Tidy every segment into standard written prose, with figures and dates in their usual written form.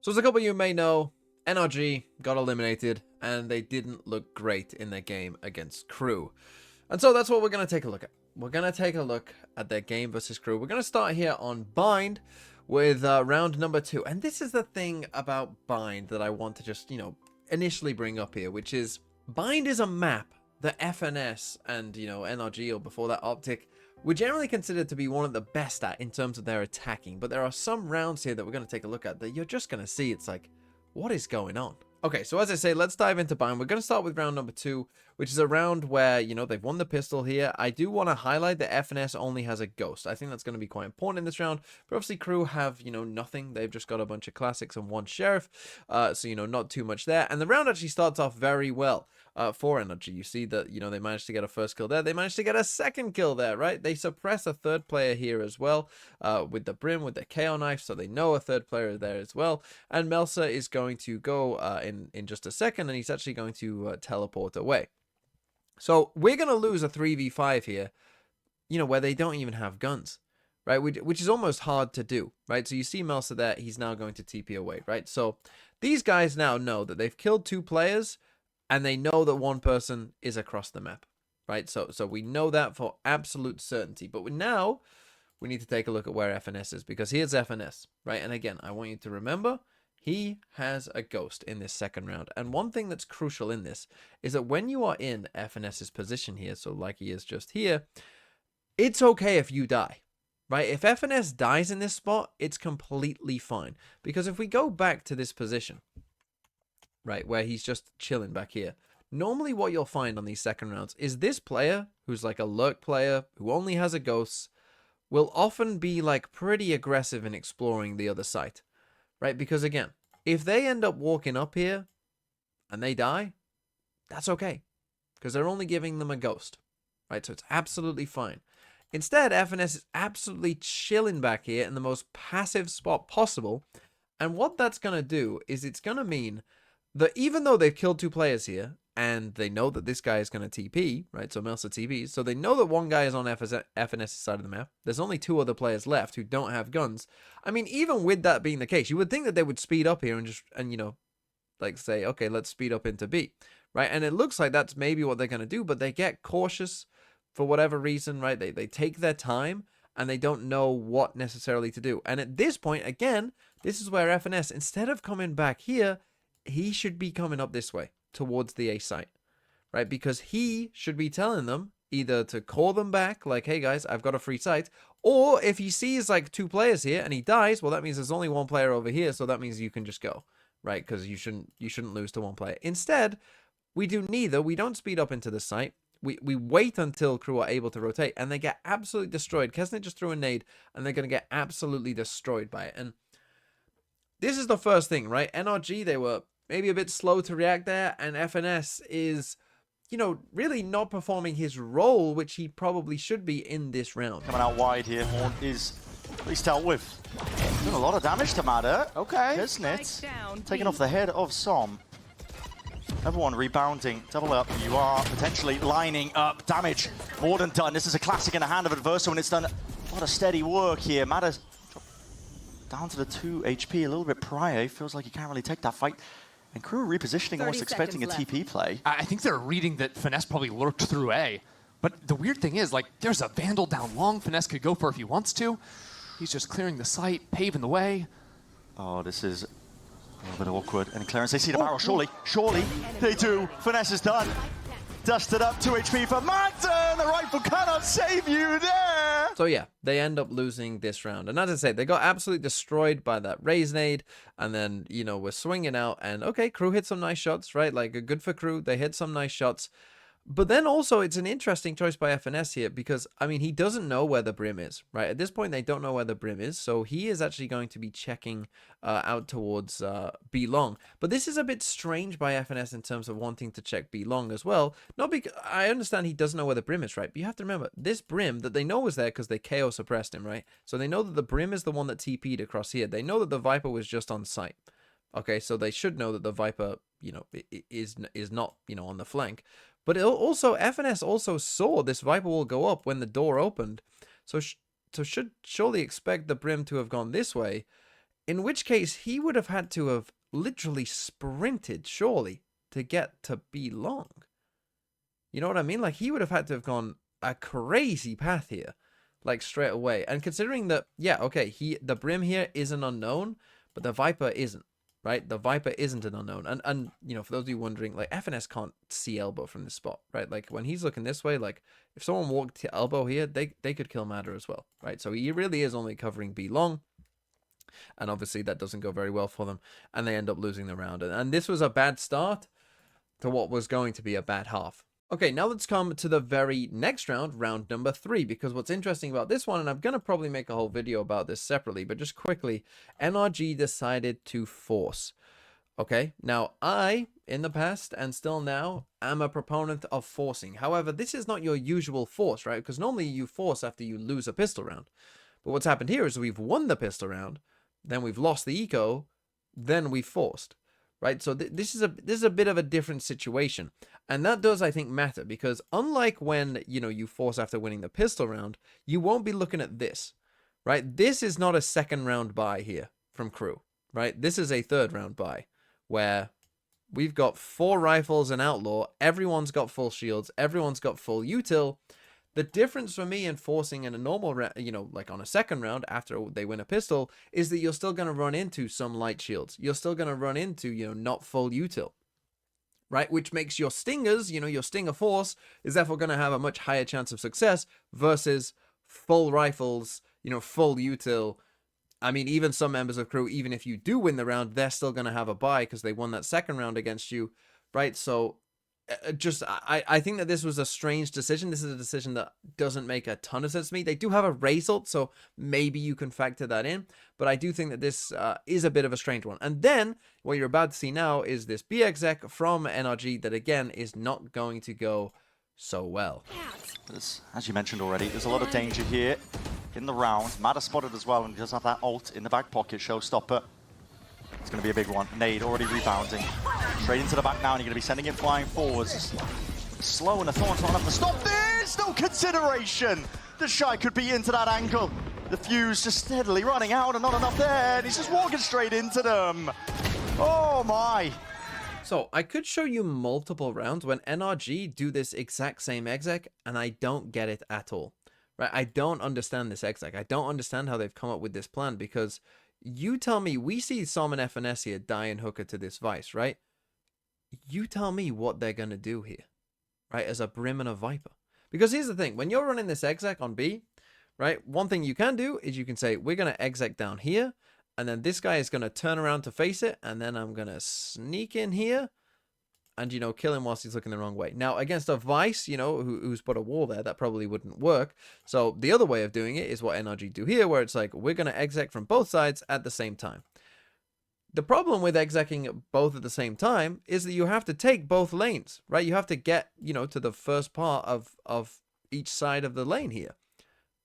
So as a couple of you may know, NRG got eliminated and they didn't look great in their game against Crew. And so that's what we're going to take a look at. We're going to take a look at their game versus Crew. We're going to start here on Bind with round number 2. And this is the thing about Bind that I want to just, initially bring up here, which is Bind is a map that FNS and, NRG, or before that Optic, were generally considered to be one of the best at in terms of their attacking. But there are some rounds here that we're going to take a look at that you're just going to see. It's like, what is going on? Okay, so as I say, let's dive into Bind. We're going to start with round number 2, which is a round where, they've won the pistol here. I do want to highlight that FNS only has a ghost. I think that's going to be quite important in this round. But obviously, Crew have, nothing. They've just got a bunch of classics and one sheriff. So, not too much there. And the round actually starts off very well for NRG. You see that, they managed to get a first kill there. They managed to get a second kill there, right? They suppress a third player here as well with the Brim, with the KO knife. So they know a third player there as well. And Melsa is going to go in just a second, and he's actually going to teleport away. So we're going to lose a 3v5 here, where they don't even have guns, right? Which is almost hard to do, right? So you see Melsa there, he's now going to TP away, right? So these guys now know that they've killed 2 players, and they know that one person is across the map, right? So we know that for absolute certainty. But now we need to take a look at where FNS is, because here's FNS, right? And again, I want you to remember, he has a ghost in this second round. And one thing that's crucial in this is that when you are in FNS's position here, so like he is just here, it's okay if you die, right? If FNS dies in this spot, it's completely fine. Because if we go back to this position, right, where he's just chilling back here, normally what you'll find on these second rounds is this player, who's like a lurk player, who only has a ghost, will often be like pretty aggressive in exploring the other site. Right, because again, if they end up walking up here and they die, that's okay, because they're only giving them a ghost, right? So it's absolutely fine. Instead, FNS is absolutely chilling back here in the most passive spot possible. And what that's going to do is it's going to mean that even though they've killed 2 players here, and they know that this guy is going to TP, right? So Melsa TPs. So they know that one guy is on FNS's side of the map. There's only 2 other players left who don't have guns. I mean, even with that being the case, you would think that they would speed up here and like say, okay, let's speed up into B, right? And it looks like that's maybe what they're going to do, but they get cautious for whatever reason, right? They take their time and they don't know what necessarily to do. And at this point, again, this is where FNS, instead of coming back here, he should be coming up this way towards the A site, right? Because he should be telling them either to call them back, like, hey guys, I've got a free site, or if he sees like 2 players here and he dies, well, that means there's only 1 player over here, so that means you can just go, right? Because you shouldn't lose to 1 player. Instead, we do neither. We don't speed up into the site. We wait until Crew are able to rotate, and they get absolutely destroyed. Kesnet just threw a nade, and they're going to get absolutely destroyed by it. And this is the first thing, right? NRG, they were maybe a bit slow to react there, and FNS is, really not performing his role, which he probably should be in this round. Coming out wide here, Horn is at least dealt with. Doing a lot of damage to Matter. Okay. Kesnet taking off the head of Som. Everyone rebounding, double up. You are potentially lining up damage. More than done. This is a classic in the hand of adversary when it's done a lot of steady work here. Matter down to the 2 HP a little bit prior. He feels like he can't really take that fight. And Crew repositioning, almost expecting a TP play. I think they're reading that Finesse probably lurked through A. But the weird thing is, like, there's a Vandal down long Finesse could go for if he wants to. He's just clearing the site, paving the way. Oh, this is a little bit awkward. And Clarence, they see the barrel, surely. Surely they do. Finesse is done. Dusted up, 2 HP for Madden. The rifle cannot save you there. So yeah, they end up losing this round. And as I say, they got absolutely destroyed by that raise nade. And then, we're swinging out. And okay, Crew hit some nice shots, right? Like, good for Crew. They hit some nice shots. But then also, it's an interesting choice by FNS here because, I mean, he doesn't know where the Brim is, right? At this point, they don't know where the Brim is. So he is actually going to be checking out towards B long. But this is a bit strange by FNS in terms of wanting to check B long as well. Not because I understand he doesn't know where the Brim is, right? But you have to remember, this Brim that they know was there because they KO suppressed him, right? So they know that the Brim is the one that TP'd across here. They know that the Viper was just on site. Okay, so they should know that the Viper, is not, on the flank. But also, FNS also saw this Viper will go up when the door opened. So should surely expect the Brim to have gone this way. In which case, he would have had to have literally sprinted, surely, to get to B long. You know what I mean? Like, he would have had to have gone a crazy path here, like, straight away. And considering that, yeah, okay, the Brim here is an unknown, but the Viper isn't, right? The Viper isn't an unknown. And you know, for those of you wondering, like, FNS can't see elbow from this spot, right? Like, when he's looking this way, like, if someone walked to elbow here, they could kill Matter as well, right? So he really is only covering B long. And obviously that doesn't go very well for them, and they end up losing the round. And this was a bad start to what was going to be a bad half. Okay, now let's come to the very next round, round number 3, because what's interesting about this one, and I'm going to probably make a whole video about this separately, but just quickly, NRG decided to force. Okay, now I, in the past and still now, am a proponent of forcing. However, this is not your usual force, right? Because normally you force after you lose a pistol round. But what's happened here is we've won the pistol round, then we've lost the eco, then we forced, right? So this is a bit of a different situation, and that does, I think, matter, because unlike when, you know, you force after winning the pistol round, you won't be looking at this, right? This is not a second round buy here from Crew, right? This is a third round buy where we've got 4 rifles and Outlaw, everyone's got full shields, everyone's got full util. The difference for me in forcing in a normal round, you know, like on a second round after they win a pistol, is that you're still going to run into some light shields. You're still going to run into, you know, not full util, right? Which makes your stingers, you know, your stinger force is therefore going to have a much higher chance of success versus full rifles, you know, full util. I mean, even some members of Crew, even if you do win the round, they're still going to have a bye because they won that second round against you, right? So I think that this was a strange decision. This is a decision that doesn't make a ton of sense to me. They do have a result, so maybe you can factor that in. But I do think that this is a bit of a strange one. And then what you're about to see now is this B exec from NRG that, again, is not going to go so well. As you mentioned already, there's a lot of danger here in the round. Matter spotted as well, and does have that ult in the back pocket, showstopper. It's going to be a big one. Nade already rebounding. Straight into the back now, and you're going to be sending it flying forwards. Slow and a Thorn's not enough to stop this! No consideration! The Shy could be into that angle. The fuse just steadily running out and not enough there, and he's just walking straight into them. Oh my! So I could show you multiple rounds when NRG do this exact same exec, and I don't get it at all. Right? I don't understand this exec. I don't understand how they've come up with this plan, because you tell me, we see Som and FNS here die in hooker to this Vice, right? You tell me what they're going to do here, right, as a Brim and a Viper. Because here's the thing, when you're running this exec on B, right, one thing you can do is you can say, we're going to exec down here, and then this guy is going to turn around to face it, and then I'm going to sneak in here, and, you know, kill him whilst he's looking the wrong way. Now, against a Vice, you know, who's put a wall there, that probably wouldn't work. So the other way of doing it is what NRG do here, where it's like, we're going to exec from both sides at the same time. The problem with execing both at the same time is that you have to take both lanes, right? You have to get, you know, to the first part of each side of the lane here.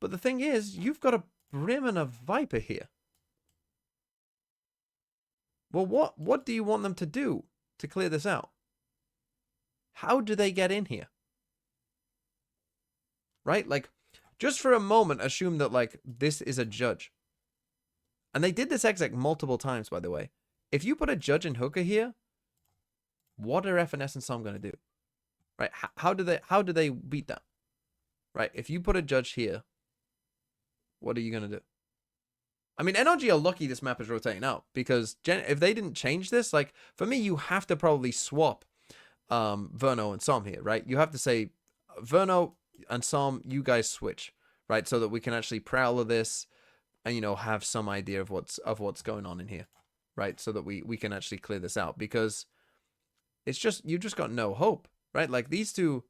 But the thing is, you've got a Brim and a Viper here. Well, what do you want them to do to clear this out? How do they get in here? Right? Like, just for a moment, assume that, like, this is a judge. And they did this exec multiple times, by the way. If you put a judge and hooker here, what are FNS and Som going to do? Right? How do they beat that? Right? If you put a judge here, what are you going to do? I mean, NRG are lucky this map is rotating out, because if they didn't change this, like, for me, you have to probably swap Verno and Som here, right? You have to say, Verno and Som, you guys switch, right? So that we can actually prowler this and, you know, have some idea of what's going on in here, right? So that we can actually clear this out, because it's just, you've just got no hope, right? Like, these two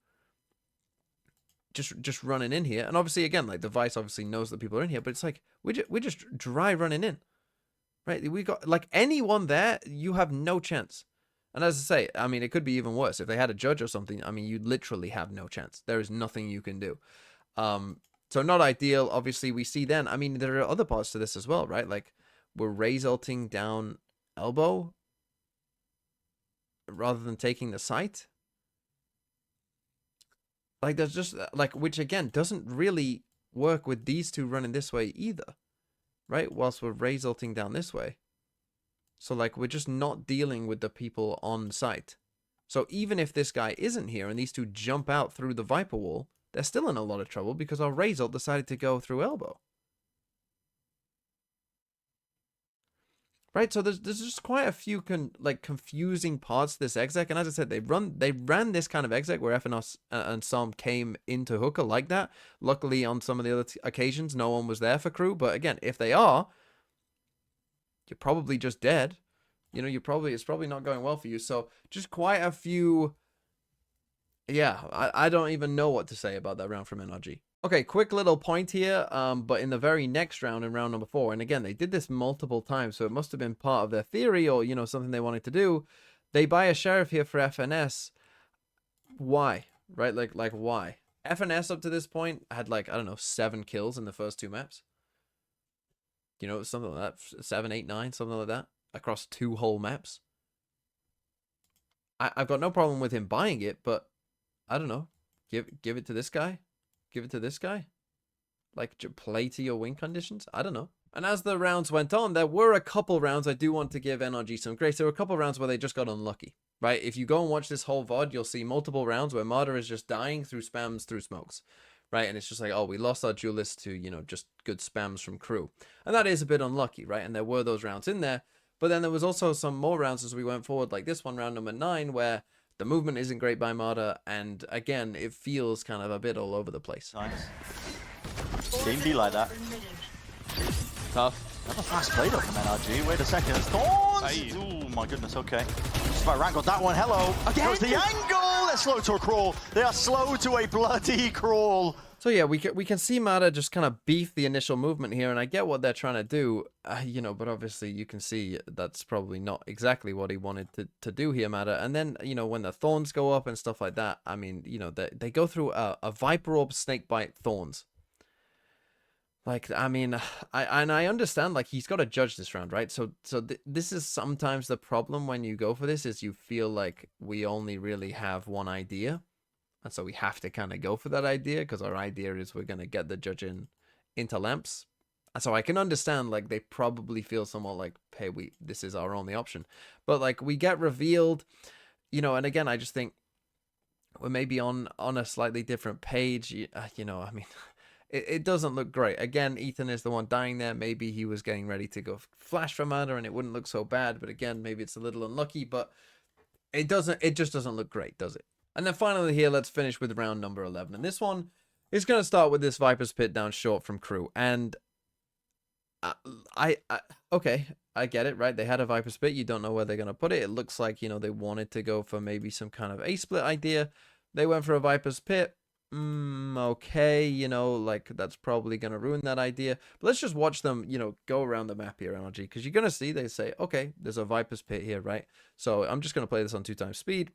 just running in here, and obviously, again, like, the Vice obviously knows that people are in here, but it's like, we're just dry running in, right? We got, like, anyone there, you have no chance. And as I say, I mean, it could be even worse. If they had a judge or something, I mean, you literally have no chance. There is nothing you can do. So not ideal. Obviously, we see then, I mean, there are other parts to this as well, right? Like, we're resulting down elbow rather than taking the site. Like, there's just, like, which again, doesn't really work with these two running this way either, right? Whilst we're resulting down this way. So like we're just not dealing with the people on site. So even if this guy isn't here and these two jump out through the Viper wall, they're still in a lot of trouble because our Razor decided to go through elbow. Right, so there's just quite a few confusing parts to this exec, and as I said, they ran this kind of exec where FNOS and Som came into hooker like that. Luckily, on some of the other occasions, no one was there for crew. But again, if they are, you're probably just dead. You know, it's probably not going well for you. So just quite a few. Yeah, I don't even know what to say about that round from NRG. Okay, quick little point here, but in the very next round, in round number 4, and again, they did this multiple times, so it must have been part of their theory or, you know, something they wanted to do. They buy a sheriff here for FNS. Why? Right? Like why? FNS up to this point had, like, I don't know, 7 kills in the first 2 maps. You know, something like that. 7, 8, 9, something like that. Across 2 whole maps. I've got no problem with him buying it, but I don't know. Give it to this guy? Give it to this guy? Like, play to your win conditions? I don't know. And as the rounds went on, there were a couple rounds I do want to give NRG some grace. There were a couple rounds where they just got unlucky, right? If you go and watch this whole VOD, you'll see multiple rounds where Marder is just dying through spams, through smokes, right? And it's just like, oh, we lost our duelist to, you know, just good spams from crew. And that is a bit unlucky, right? And there were those rounds in there. But then there was also some more rounds as we went forward, like this one, round number 9, where the movement isn't great by Marder, and again, it feels kind of a bit all over the place. Nice. Game be like that. Tough. Another fast play though from NRG. Wait a second. Thorns! Oh my goodness, okay. Just about wrangled that one. Hello. Again? Goes the angle! They're slow to a crawl. They are slow to a bloody crawl. So yeah, we can see Marder just kind of beef the initial movement here, and I get what they're trying to do, you know, but obviously you can see that's probably not exactly what he wanted to do here, Marder. And then, you know, when the thorns go up and stuff like that, I mean, you know, they go through a Viper Orb Snakebite Thorns. Like, I mean, I understand, like, he's got to judge this round, right? So this is sometimes the problem when you go for this, is you feel like we only really have one idea. And so we have to kind of go for that idea, because our idea is we're going to get the judge into lamps. And so I can understand, like, they probably feel somewhat like, hey, this is our only option. But, like, we get revealed, you know, and again, I just think we're maybe on a slightly different page. You know, I mean, it doesn't look great. Again, Ethan is the one dying there. Maybe he was getting ready to go flash for Marder and it wouldn't look so bad. But again, maybe it's a little unlucky, but it just doesn't look great, does it? And then finally here, let's finish with round number 11. And this one is going to start with this Viper's Pit down short from crew. And okay, I get it, right? They had a Viper's Pit. You don't know where they're going to put it. It looks like, you know, they wanted to go for maybe some kind of A-split idea. They went for a Viper's Pit. Okay, you know, like, that's probably going to ruin that idea. But let's just watch them, you know, go around the map here, NRG. Because you're going to see, they say, okay, there's a Viper's Pit here, right? So I'm just going to play this on 2x speed.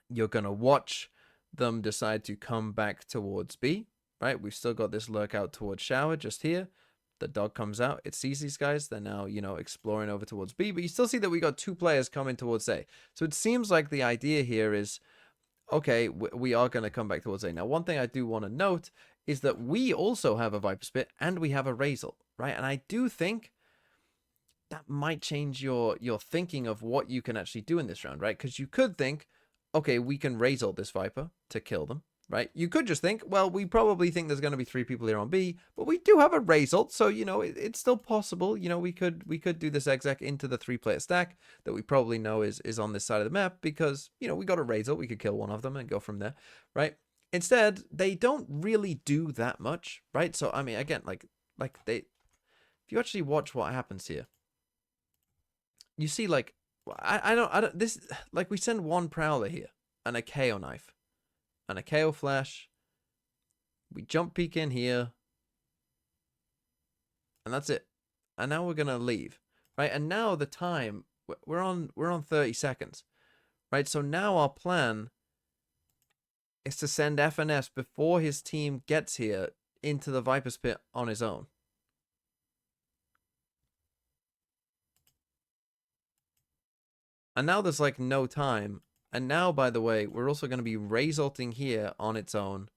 You're going to watch them decide to come back towards B, right? We've still got this lurk out towards shower just here. The dog comes out. It sees these guys. They're now, you know, exploring over towards B. But you still see that we got 2 players coming towards A. So it seems like the idea here is, okay, we are going to come back towards A. Now, one thing I do want to note is that we also have a Viper's Pit and we have a Razor, right? And I do think that might change your thinking of what you can actually do in this round, right? Because you could think, okay, we can Razor this Viper to kill them, right? You could just think, well, we probably think there's going to be 3 people here on B, but we do have a Razor, so, you know, it's still possible. You know, we could do this exec into the 3-player stack that we probably know is on this side of the map, because, you know, we got a Razor, we could kill one of them and go from there, right? Instead, they don't really do that much, right? So, I mean, again, like if you actually watch what happens here, you see, like, I don't, this, like, we send 1 Prowler here, and a KO knife, and a KO flash, we jump peek in here, and that's it. And now we're gonna leave, right? And now the time, we're on 30 seconds, right? So now our plan is to send FNS before his team gets here into the Viper's Pit on his own. And now there's, like, no time. And now, by the way, we're also going to be Razorting here on its own.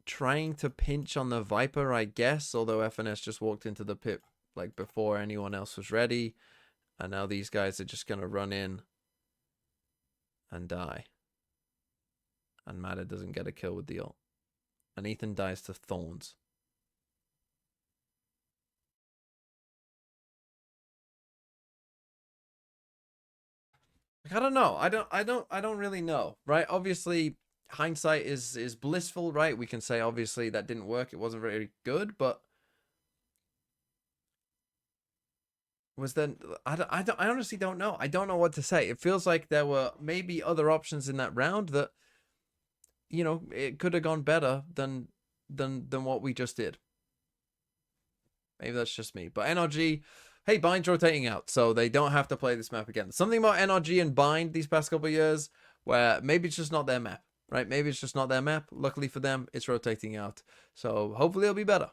Trying to pinch on the Viper, I guess. Although FNS just walked into the pit, like before anyone else was ready, and now these guys are just gonna run in and die. And Mada doesn't get a kill with the ult. And Ethan dies to Thorns. I don't know. I don't really know, right? Obviously, hindsight is blissful, right? We can say obviously that didn't work. It wasn't very good, but was then I honestly don't know. I don't know what to say. It feels like there were maybe other options in that round that, you know, it could have gone better than what we just did. Maybe that's just me. But NRG, hey, Bind's rotating out, so they don't have to play this map again. Something about NRG and Bind these past couple of years where maybe it's just not their map, right? Maybe it's just not their map. Luckily for them, it's rotating out. So hopefully it'll be better.